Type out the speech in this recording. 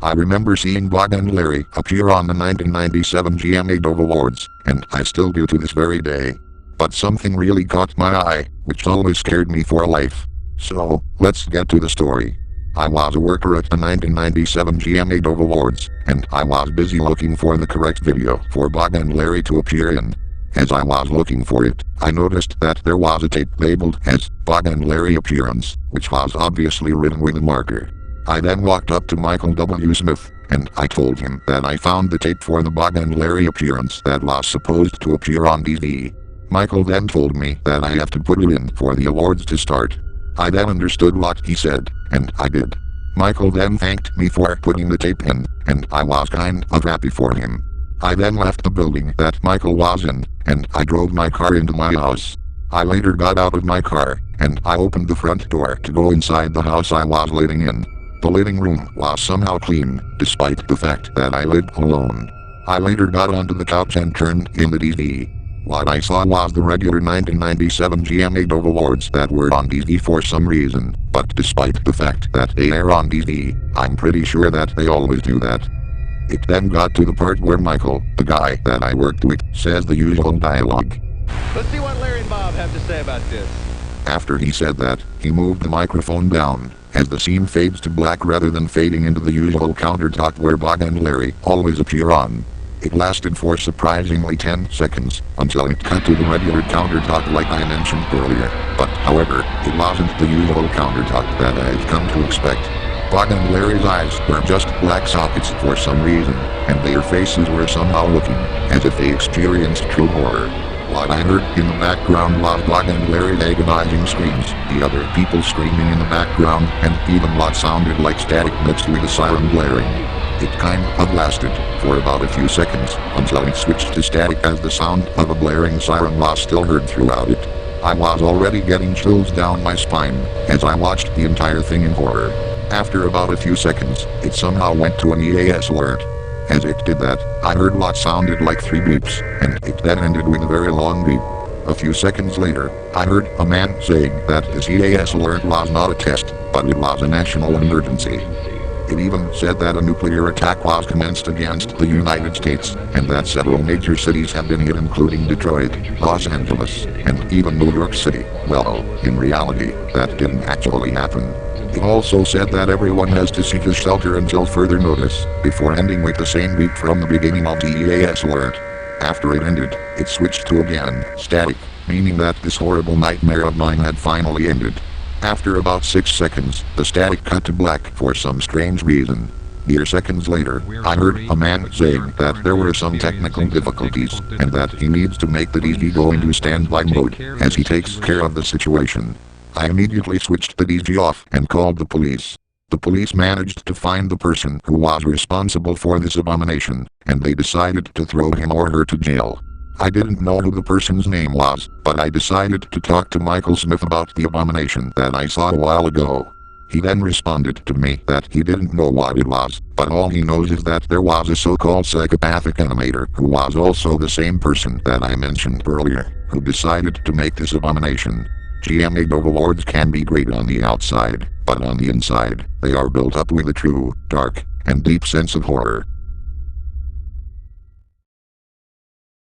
I remember seeing Bob and Larry appear on the 1997 GMA Dove Awards, and I still do to this very day. But something really caught my eye, which always scared me for life. So, let's get to the story. I was a worker at the 1997 GMA Dove Awards, and I was busy looking for the correct video for Bob and Larry to appear in. As I was looking for it, I noticed that there was a tape labeled as Bob and Larry Appearance, which was obviously written with a marker. I then walked up to Michael W. Smith, and I told him that I found the tape for the Bob and Larry Appearance that was supposed to appear on DVD. Michael then told me that I have to put it in for the awards to start. I then understood what he said, and I did. Michael then thanked me for putting the tape in, and I was kind of happy for him. I then left the building that Michael was in, and I drove my car into my house. I later got out of my car, and I opened the front door to go inside the house I was living in. The living room was somehow clean, despite the fact that I lived alone. I later got onto the couch and turned in the DVD. What I saw was the regular 1997 GMA Dove Awards that were on DVD for some reason, but despite the fact that they air on DVD, I'm pretty sure that they always do that. It then got to the part where Michael, the guy that I worked with, says the usual dialogue. Let's see what Larry and Bob have to say about this. After he said that, he moved the microphone down, as the scene fades to black rather than fading into the usual countertop where Bob and Larry always appear on. It lasted for surprisingly 10 seconds, until it cut to the regular countertop like I mentioned earlier, but however, it wasn't the usual countertop that I had come to expect. Bob and Larry's eyes were just black sockets for some reason, and their faces were somehow looking as if they experienced true horror. What I heard in the background was Bob and Larry's agonizing screams, the other people screaming in the background, and even what sounded like static mixed with a siren blaring. It kind of lasted for about a few seconds, until it switched to static as the sound of a blaring siren was still heard throughout it. I was already getting chills down my spine as I watched the entire thing in horror. After about a few seconds, it somehow went to an EAS alert. As it did that, I heard what sounded like 3 beeps, and it then ended with a very long beep. A few seconds later, I heard a man saying that his EAS alert was not a test, but it was a national emergency. It even said that a nuclear attack was commenced against the United States, and that several major cities have been hit including Detroit, Los Angeles, and even New York City. Well, in reality, that didn't actually happen. It also said that everyone has to seek a shelter until further notice, before ending with the same beep from the beginning of the EAS alert. After it ended, it switched to again, static, meaning that this horrible nightmare of mine had finally ended. After about 6 seconds, the static cut to black for some strange reason. Mere seconds later, I heard a man saying that there were some technical difficulties, and that he needs to make the DVD go into standby mode, as he takes care of the situation. I immediately switched the DVD off and called the police. The police managed to find the person who was responsible for this abomination, and they decided to throw him or her to jail. I didn't know who the person's name was, but I decided to talk to Michael Smith about the abomination that I saw a while ago. He then responded to me that he didn't know what it was, but all he knows is that there was a so-called psychopathic animator who was also the same person that I mentioned earlier, who decided to make this abomination. GMA Dove Awards can be great on the outside, but on the inside, they are built up with a true, dark, and deep sense of horror.